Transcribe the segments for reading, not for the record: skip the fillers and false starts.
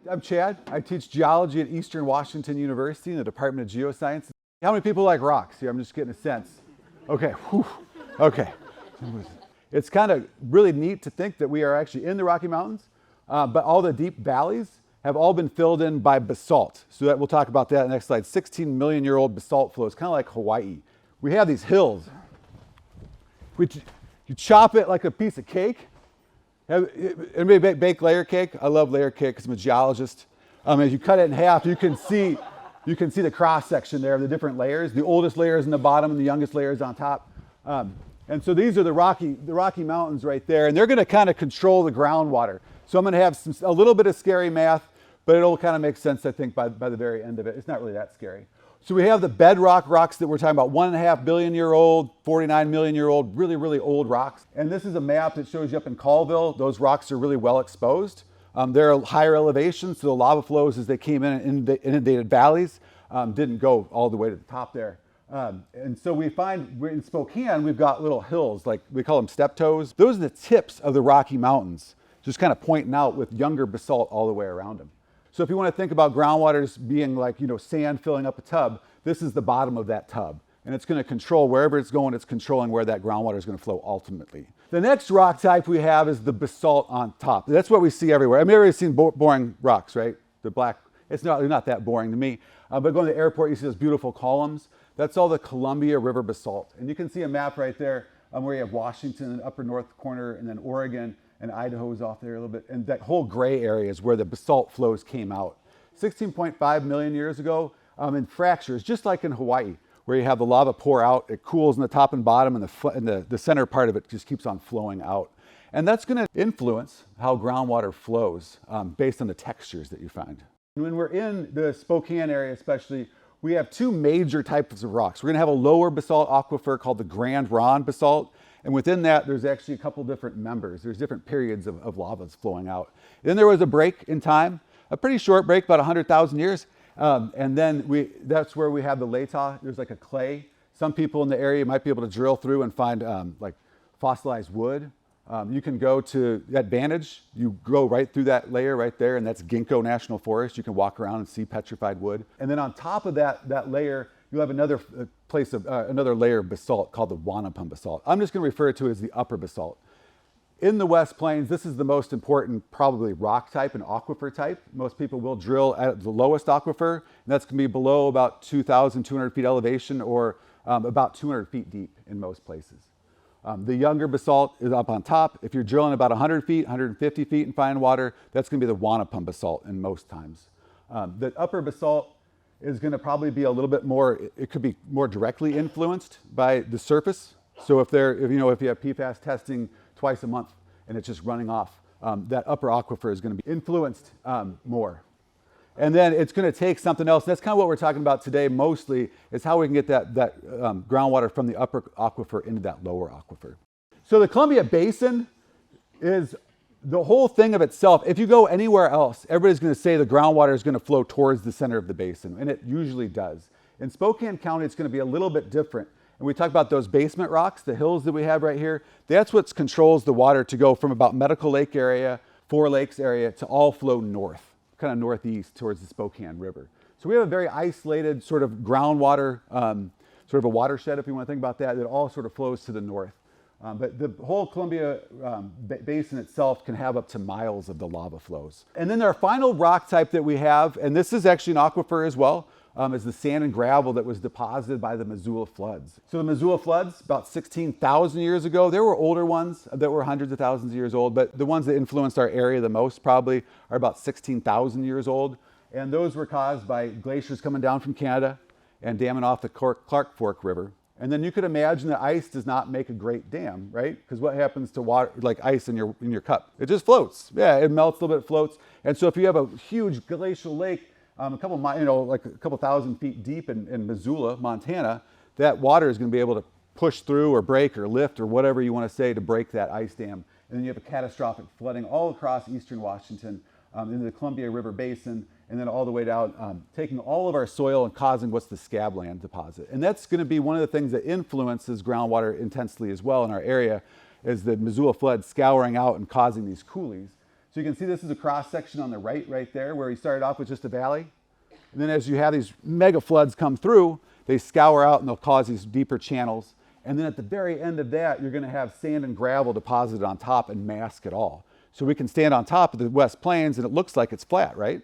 I'm Chad. I teach geology at Eastern Washington University in the Department of Geoscience. How many people like rocks here? I'm just getting a sense. Okay, whew. Okay. It's kind of really neat to think that we are actually in the Rocky Mountains, but all the deep valleys have all been filled in by basalt. So that we'll talk about that in the next slide. 16 million year old basalt flows, kind of like Hawaii. We have these hills. You chop it like a piece of cake. Anybody bake layer cake? I love layer cake because I'm a geologist. As you cut it in half, you can see the cross section there of the different layers. The oldest layer is in the bottom, and the youngest layer is on top. And so these are the Rocky Mountains right there, and they're going to kind of control the groundwater. So I'm going to have a little bit of scary math, but it'll kind of make sense, I think, by the very end of it. It's not really that scary. So we have the bedrock rocks that we're talking about, 1.5 billion year old, 49 million year old, really, really old rocks. And this is a map that shows you up in Colville. Those rocks are really well exposed. They're higher elevation, so the lava flows as they came in and inundated valleys didn't go all the way to the top there. And so we find in Spokane, we've got little hills, like we call them step toes. Those are the tips of the Rocky Mountains, just kind of pointing out with younger basalt all the way around them. So if you want to think about groundwaters being like, sand filling up a tub, this is the bottom of that tub. And it's going to control wherever it's going, it's controlling where that groundwater is going to flow ultimately. The next rock type we have is the basalt on top. That's what we see everywhere. I mean, everybody's seen boring rocks, right? The black, they're not that boring to me. But going to the airport, you see those beautiful columns. That's all the Columbia River basalt. And you can see a map right there where you have Washington in the upper north corner, and then Oregon, and Idaho's off there a little bit. And that whole gray area is where the basalt flows came out. 16.5 million years ago in fractures, just like in Hawaii, where you have the lava pour out, it cools in the top and bottom, and the center part of it just keeps on flowing out. And that's going to influence how groundwater flows based on the textures that you find. When we're in the Spokane area especially, we have two major types of rocks. We're going to have a lower basalt aquifer called the Grand Ronde basalt. And within that, there's actually a couple different members. There's different periods of lavas flowing out. Then there was a break in time, a pretty short break, about 100,000 years. And then that's where we have the Latah. There's like a clay. Some people in the area might be able to drill through and find like fossilized wood. You can go to that Vantage. You go right through that layer right there, and that's Ginkgo National Forest. You can walk around and see petrified wood. And then on top of that layer, you have another another layer of basalt called the Wanapum basalt. I'm just going to refer to it as the upper basalt. In the West Plains, this is the most important probably rock type and aquifer type. Most people will drill at the lowest aquifer, and that's going to be below about 2,200 feet elevation, or about 200 feet deep in most places. The younger basalt is up on top. If you're drilling about 100 feet, 150 feet in fine water, that's going to be the Wanapum basalt in most times. The upper basalt is going to probably be a little bit more, it could be more directly influenced by the surface. So if you have PFAS testing twice a month and it's just running off, that upper aquifer is going to be influenced more. And then it's going to take something else. That's kind of what we're talking about today mostly, is how we can get that groundwater from the upper aquifer into that lower aquifer. So the Columbia Basin is the whole thing of itself. If you go anywhere else, everybody's going to say the groundwater is going to flow towards the center of the basin, and it usually does. In Spokane County, it's going to be a little bit different. And we talk about those basement rocks, the hills that we have right here. That's what controls the water to go from about Medical Lake area, Four Lakes area, to all flow north, kind of northeast towards the Spokane River. So we have a very isolated sort of groundwater, sort of a watershed, if you want to think about that, that all sort of flows to the north. But the whole Columbia Basin itself can have up to miles of the lava flows. And then our final rock type that we have, and this is actually an aquifer as well, is the sand and gravel that was deposited by the Missoula floods. So the Missoula floods, about 16,000 years ago, there were older ones that were hundreds of thousands of years old, but the ones that influenced our area the most probably are about 16,000 years old. And those were caused by glaciers coming down from Canada and damming off the Clark Fork River. And then you could imagine that ice does not make a great dam, right? Because what happens to water, like ice in your cup? It just floats. Yeah, it melts a little bit, floats. And so if you have a huge glacial lake, like a couple thousand feet deep in Missoula, Montana, that water is going to be able to push through or break or lift or whatever you want to say to break that ice dam. And then you have a catastrophic flooding all across eastern Washington into the Columbia River Basin, and then all the way down, taking all of our soil and causing what's the scabland deposit. And that's going to be one of the things that influences groundwater intensely as well in our area, is the Missoula flood scouring out and causing these coulees. So you can see this is a cross section on the right there, where we started off with just a valley. And then as you have these mega floods come through, they scour out and they'll cause these deeper channels. And then at the very end of that, you're going to have sand and gravel deposited on top and mask it all. So we can stand on top of the West Plains and it looks like it's flat, right?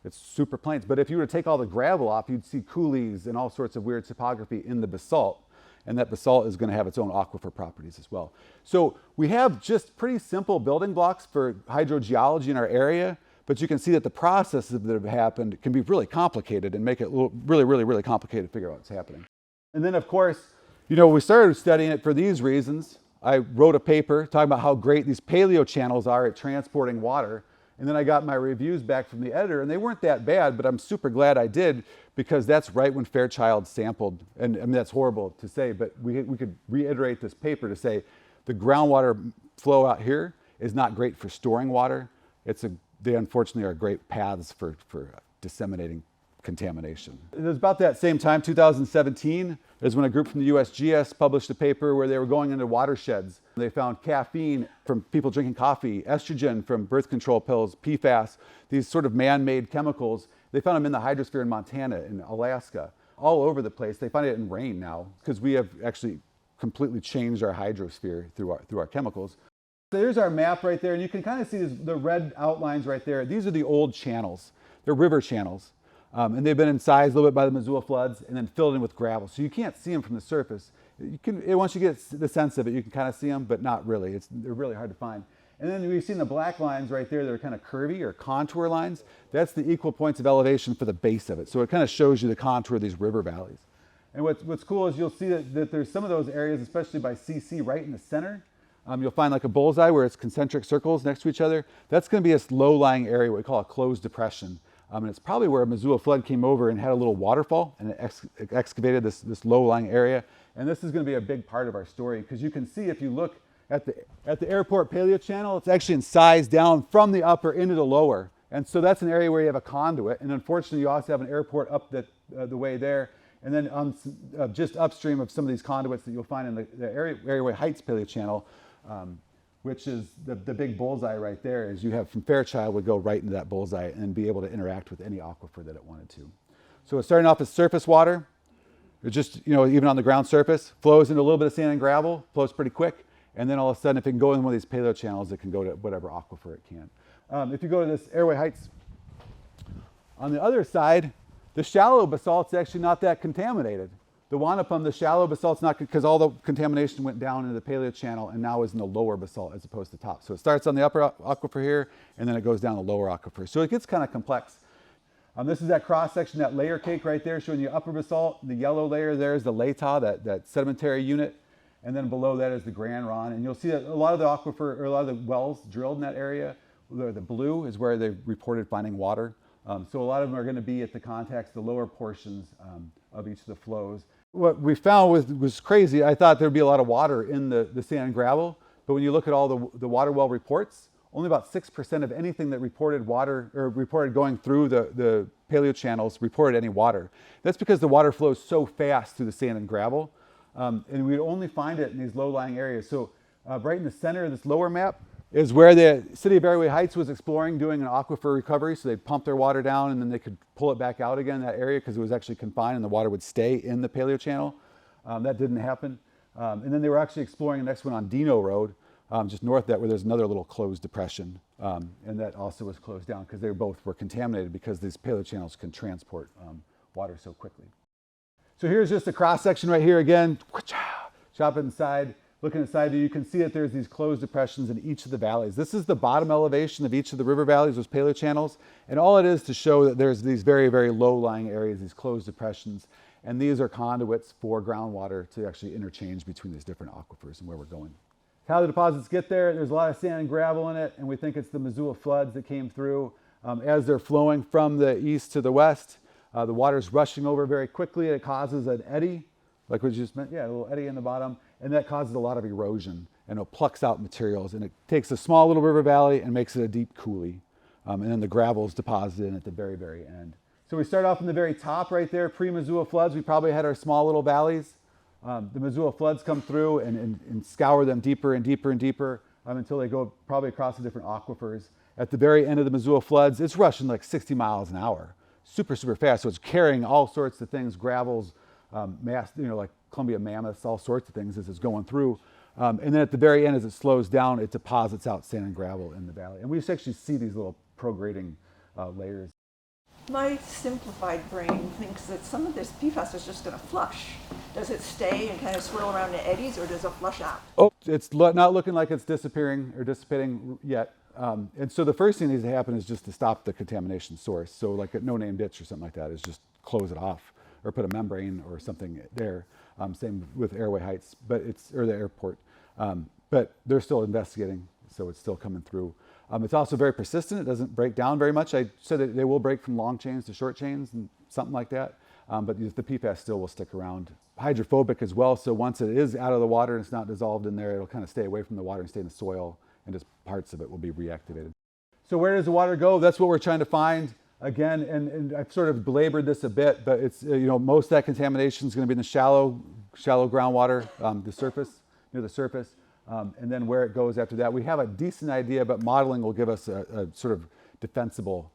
It's super plains. But if you were to take all the gravel off, you'd see coulees and all sorts of weird topography in the basalt. And that basalt is going to have its own aquifer properties as well. So we have just pretty simple building blocks for hydrogeology in our area, but you can see that the processes that have happened can be really complicated and make it really complicated to figure out what's happening. And then of course, you know, we started studying it for these reasons. I wrote a paper talking about how great these paleo channels are at transporting water. And then I got my reviews back from the editor, and they weren't that bad, but I'm super glad I did, because that's right when Fairchild sampled. And I mean, that's horrible to say, but we could reiterate this paper to say the groundwater flow out here is not great for storing water. They unfortunately are great paths for disseminating contamination. It was about that same time, 2017, is when a group from the USGS published a paper where they were going into watersheds. They found caffeine from people drinking coffee, estrogen from birth control pills, PFAS, these sort of man-made chemicals. They found them in the hydrosphere in Montana, in Alaska, all over the place. They find it in rain now because we have actually completely changed our hydrosphere through our chemicals. So there's our map right there, and you can kind of see the red outlines right there. These are the old channels. They're river channels. And they've been incised a little bit by the Missoula floods and then filled in with gravel. So you can't see them from the surface. Once you get the sense of it, you can kind of see them, but not really. They're really hard to find. And then we've seen the black lines right there that are kind of curvy or contour lines. That's the equal points of elevation for the base of it. So it kind of shows you the contour of these river valleys. And what's cool is you'll see that there's some of those areas, especially by CC, right in the center. You'll find like a bullseye where it's concentric circles next to each other. That's going to be a low-lying area, what we call a closed depression. And it's probably where a Missoula flood came over and had a little waterfall and it excavated this low-lying area. And this is going to be a big part of our story, because you can see if you look at the airport paleo channel, it's actually incised down from the upper into the lower. And so that's an area where you have a conduit. And unfortunately, you also have an airport up the way there. And then just upstream of some of these conduits that you'll find in the Areaway Heights paleo channel, which is the big bullseye right there, is you have from Fairchild would go right into that bullseye and be able to interact with any aquifer that it wanted to. So it's starting off as surface water. It just, even on the ground surface, flows into a little bit of sand and gravel, flows pretty quick. And then all of a sudden, if it can go in one of these paleo channels, it can go to whatever aquifer it can. If you go to this Airway Heights, on the other side, the shallow basalt's actually not that contaminated. The Wanapum, the shallow basalt's not, because all the contamination went down into the paleo channel and now is in the lower basalt as opposed to top. So it starts on the upper aquifer here, and then it goes down the lower aquifer. So it gets kind of complex. This is that cross section, that layer cake right there, showing you upper basalt. The yellow layer there is the Lata, that sedimentary unit. And then below that is the Grand Ron. And you'll see that a lot of the aquifer, or a lot of the wells drilled in that area, the blue is where they reported finding water. So a lot of them are going to be at the contacts, the lower portions of each of the flows. What we found was crazy. I thought there'd be a lot of water in the sand and gravel, but when you look at all the water well reports, only about 6% of anything that reported water or reported going through the paleo channels reported any water. That's because the water flows so fast through the sand and gravel, and we only find it in these low-lying areas. So right in the center of this lower map is where the city of Airway Heights was exploring doing an aquifer recovery. So they'd pump their water down and then they could pull it back out again in that area because it was actually confined and the water would stay in the paleo channel. That didn't happen. And then they were actually exploring the next one on Dino Road, just north of that, where there's another little closed depression. And that also was closed down because they both were contaminated because these paleo channels can transport water so quickly. So here's just a cross section right here again. Chop it inside. Looking inside, you can see that there's these closed depressions in each of the valleys. This is the bottom elevation of each of the river valleys, those paleo channels. And all it is to show that there's these very, very low-lying areas, these closed depressions. And these are conduits for groundwater to actually interchange between these different aquifers and where we're going. How the deposits get there, there's a lot of sand and gravel in it, and we think it's the Missoula floods that came through. As they're flowing from the east to the west, the water's rushing over very quickly. It causes an eddy, like we just meant, yeah, a little eddy in the bottom. And that causes a lot of erosion, and it plucks out materials, and it takes a small little river valley and makes it a deep coulee. And then the gravel is deposited in at the very, very end. So we start off in the very top right there, pre-Missoula floods. We probably had our small little valleys. The Missoula floods come through and scour them deeper and deeper and deeper. until they go probably across the different aquifers. At the very end of the Missoula floods, it's rushing like 60 miles an hour, super, super fast. So it's carrying all sorts of things, gravels, like Columbia mammoths, all sorts of things as it's going through. And then at the very end, as it slows down, it deposits out sand and gravel in the valley. And we just actually see these little prograding layers. My simplified brain thinks that some of this PFAS is just going to flush. Does it stay and kind of swirl around in eddies, or does it flush out? Oh, it's not looking like it's disappearing or dissipating yet. And so the first thing that needs to happen is just to stop the contamination source. So like a no-name ditch or something like that is just close it off or put a membrane or something there. Same with Airway Heights, or the airport. But they're still investigating, so it's still coming through. It's also very persistent. It doesn't break down very much. I said that they will break from long chains to short chains and something like that. But the PFAS still will stick around. Hydrophobic as well, so once it is out of the water and it's not dissolved in there, it'll kind of stay away from the water and stay in the soil, and just parts of it will be reactivated. So where does the water go? That's what we're trying to find. Again, and I've sort of belabored this a bit, but it's, most of that contamination is going to be in the shallow groundwater, the surface, near the surface. And then where it goes after that, we have a decent idea, but modeling will give us a sort of defensible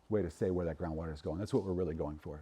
way to say where that groundwater is going. That's what we're really going for.